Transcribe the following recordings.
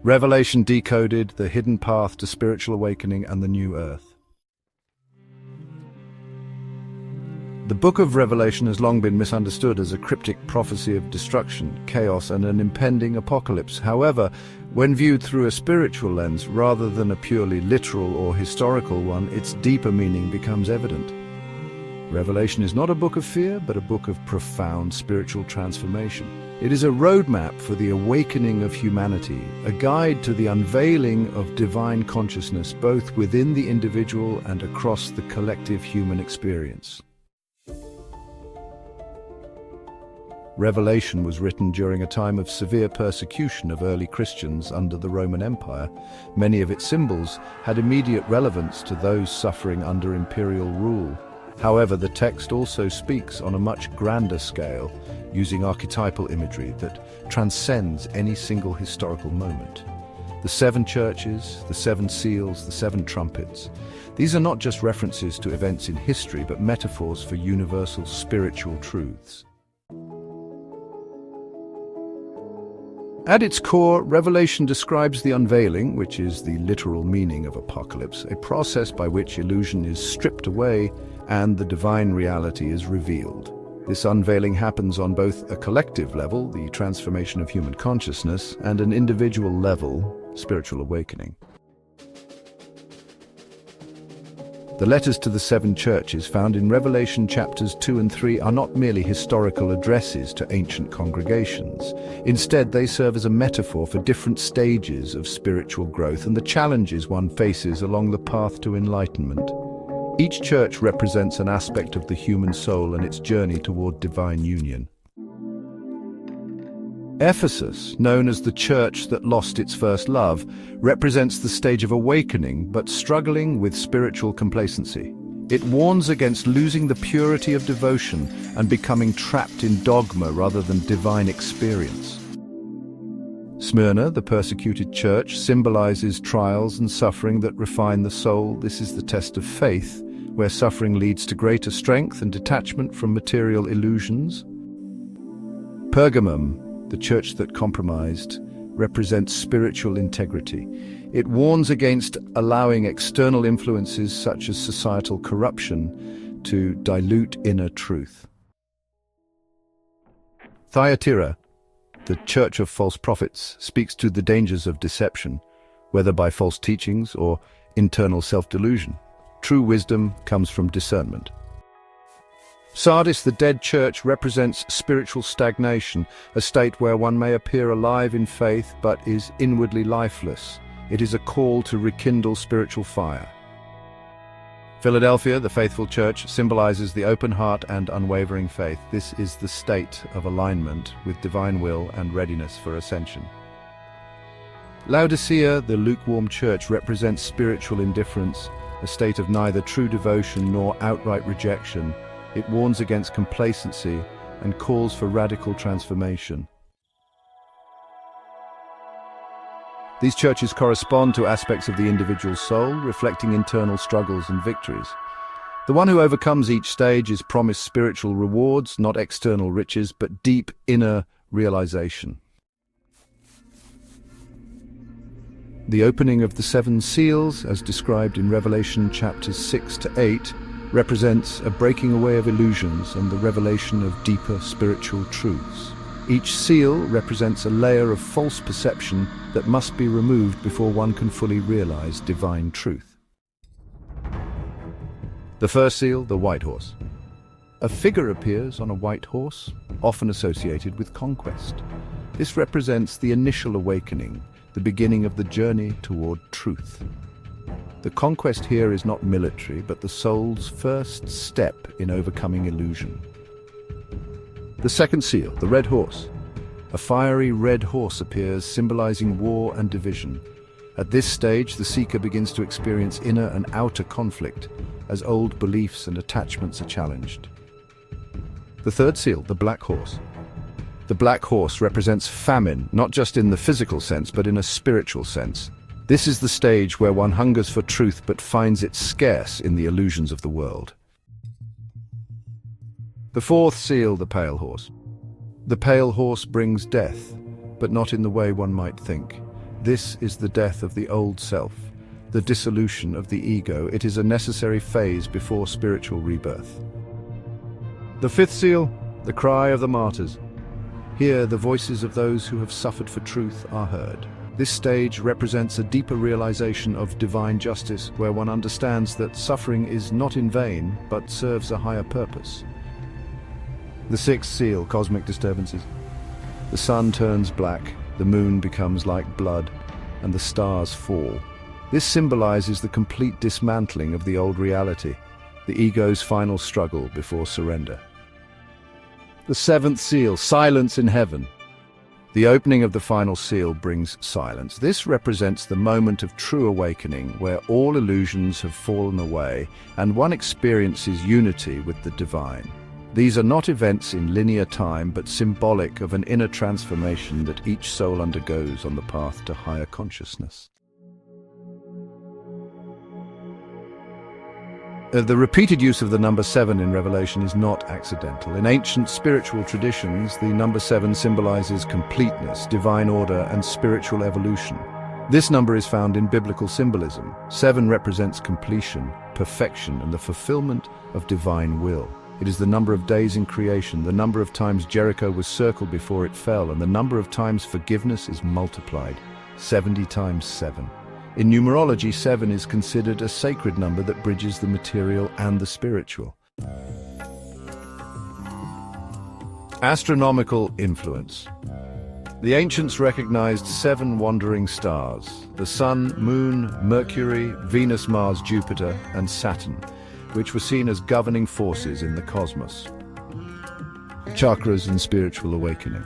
Revelation Decoded, the hidden path to spiritual awakening and the new earth. The book of Revelation has long been misunderstood as a cryptic prophecy of destruction, chaos, and an impending apocalypse. However, when viewed through a spiritual lens rather than a purely literal or historical one, its deeper meaning becomes evident. Revelation is not a book of fear, but a book of profound spiritual transformation. It is a roadmap for the awakening of humanity, a guide to the unveiling of divine consciousness both within the individual and across the collective human experience. Revelation was written during a time of severe persecution of early Christians under the Roman Empire. Many of its symbols had immediate relevance to those suffering under imperial rule. However, the text also speaks on a much grander scale, using archetypal imagery that transcends any single historical moment. The seven churches, the seven seals, the seven trumpets. These are not just references to events in history, but metaphors for universal spiritual truths. At its core, Revelation describes the unveiling, which is the literal meaning of apocalypse, a process by which illusion is stripped away and the divine reality is revealed. This unveiling happens on both a collective level, the transformation of human consciousness, and an individual level, spiritual awakening. The letters to the seven churches found in Revelation chapters 2 and 3 are not merely historical addresses to ancient congregations. Instead, they serve as a metaphor for different stages of spiritual growth and the challenges one faces along the path to enlightenment. Each church represents an aspect of the human soul and its journey toward divine union. Ephesus, known as the church that lost its first love, represents the stage of awakening but struggling with spiritual complacency. It warns against losing the purity of devotion and becoming trapped in dogma rather than divine experience. Smyrna, the persecuted church, symbolizes trials and suffering that refine the soul. This is the test of faith, where suffering leads to greater strength and detachment from material illusions. Pergamum, the church that compromised, represents spiritual integrity. It warns against allowing external influences such as societal corruption to dilute inner truth. Thyatira, the church of false prophets, speaks to the dangers of deception, whether by false teachings or internal self-delusion. True wisdom comes from discernment. Sardis, the dead church, represents spiritual stagnation, a state where one may appear alive in faith but is inwardly lifeless. It is a call to rekindle spiritual fire. Philadelphia, the faithful church, symbolizes the open heart and unwavering faith. This is the state of alignment with divine will and readiness for ascension. Laodicea, the lukewarm church, represents spiritual indifference, a state of neither true devotion nor outright rejection. It warns against complacency and calls for radical transformation. These churches correspond to aspects of the individual soul, reflecting internal struggles and victories. The one who overcomes each stage is promised spiritual rewards, not external riches, but deep inner realization. The opening of the seven seals, as described in Revelation chapters 6 to 8, represents a breaking away of illusions and the revelation of deeper spiritual truths. Each seal represents a layer of false perception that must be removed before one can fully realize divine truth. The first seal, the white horse. A figure appears on a white horse, often associated with conquest. This represents the initial awakening, the beginning of the journey toward truth. The conquest here is not military, but the soul's first step in overcoming illusion. The second seal, the red horse. A fiery red horse appears, symbolizing war and division. At this stage, the seeker begins to experience inner and outer conflict, as old beliefs and attachments are challenged. The third seal, the black horse. The black horse represents famine, not just in the physical sense, but in a spiritual sense. This is the stage where one hungers for truth but finds it scarce in the illusions of the world. The fourth seal, the pale horse. The pale horse brings death, but not in the way one might think. This is the death of the old self, the dissolution of the ego. It is a necessary phase before spiritual rebirth. The fifth seal, the cry of the martyrs. Here, the voices of those who have suffered for truth are heard. This stage represents a deeper realization of divine justice, where one understands that suffering is not in vain, but serves a higher purpose. The sixth seal, cosmic disturbances. The sun turns black, the moon becomes like blood, and the stars fall. This symbolizes the complete dismantling of the old reality, the ego's final struggle before surrender. The seventh seal, silence in heaven. The opening of the final seal brings silence. This represents the moment of true awakening, where all illusions have fallen away and one experiences unity with the divine. These are not events in linear time, but symbolic of an inner transformation that each soul undergoes on the path to higher consciousness. The repeated use of the number 7 in Revelation is not accidental. In ancient spiritual traditions, the number 7 symbolizes completeness, divine order, and spiritual evolution. This number is found in biblical symbolism. 7 represents completion, perfection, and the fulfillment of divine will. It is the number of days in creation, the number of times Jericho was circled before it fell, and the number of times forgiveness is multiplied, 70 times 7. In numerology, 7 is considered a sacred number that bridges the material and the spiritual. Astronomical influence. The ancients recognized 7 wandering stars: the Sun, Moon, Mercury, Venus, Mars, Jupiter, and Saturn, which were seen as governing forces in the cosmos. Chakras and spiritual awakening.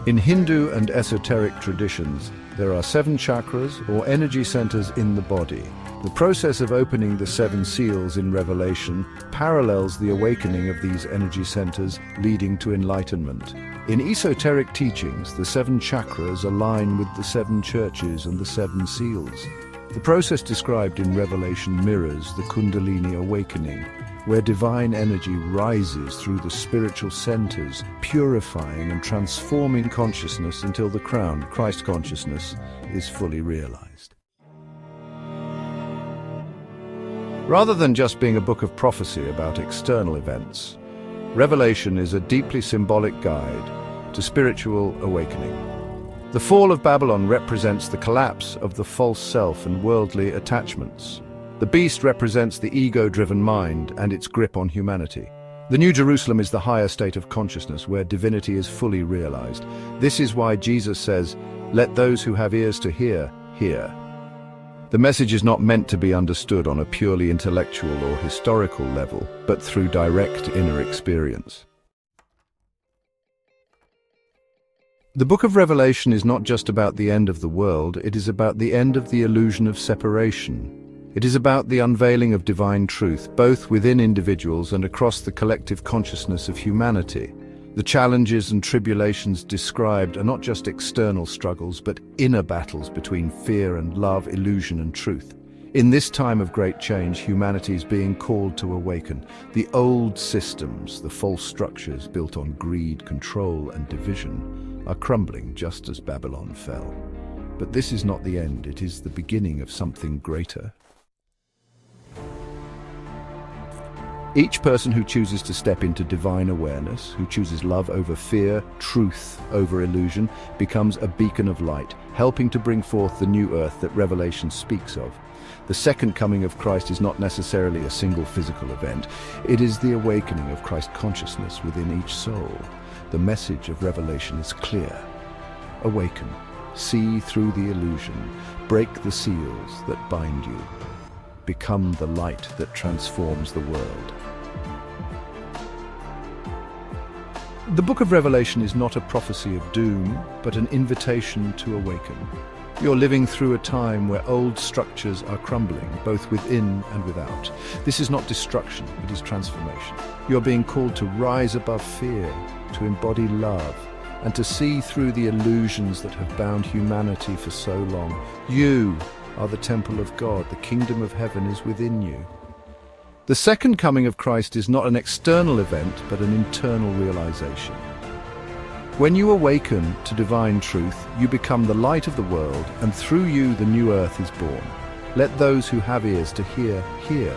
In Hindu and esoteric traditions, there are 7 chakras, or energy centers, in the body. The process of opening the 7 seals in Revelation parallels the awakening of these energy centers, leading to enlightenment. In esoteric teachings, the 7 chakras align with the 7 churches and the 7 seals. The process described in Revelation mirrors the Kundalini awakening, where divine energy rises through the spiritual centers, purifying and transforming consciousness until the crown, Christ consciousness, is fully realized. Rather than just being a book of prophecy about external events, Revelation is a deeply symbolic guide to spiritual awakening. The fall of Babylon represents the collapse of the false self and worldly attachments. The beast represents the ego-driven mind and its grip on humanity. The New Jerusalem is the higher state of consciousness where divinity is fully realized. This is why Jesus says, "Let those who have ears to hear, hear." The message is not meant to be understood on a purely intellectual or historical level, but through direct inner experience. The book of Revelation is not just about the end of the world, it is about the end of the illusion of separation. It is about the unveiling of divine truth, both within individuals and across the collective consciousness of humanity. The challenges and tribulations described are not just external struggles, but inner battles between fear and love, illusion and truth. In this time of great change, humanity is being called to awaken. The old systems, the false structures built on greed, control and division, are crumbling just as Babylon fell. But this is not the end, it is the beginning of something greater. Each person who chooses to step into divine awareness, who chooses love over fear, truth over illusion, becomes a beacon of light, helping to bring forth the new earth that Revelation speaks of. The second coming of Christ is not necessarily a single physical event. It is the awakening of Christ consciousness within each soul. The message of Revelation is clear. Awaken, see through the illusion, break the seals that bind you. Become the light that transforms the world. The book of Revelation is not a prophecy of doom, but an invitation to awaken. You're living through a time where old structures are crumbling, both within and without. This is not destruction, it is transformation. You're being called to rise above fear, to embody love, and to see through the illusions that have bound humanity for so long. You are the temple of God. The kingdom of heaven is within you. The second coming of Christ is not an external event, but an internal realization. When you awaken to divine truth, you become the light of the world, and through you the new earth is born. Let those who have ears to hear, hear.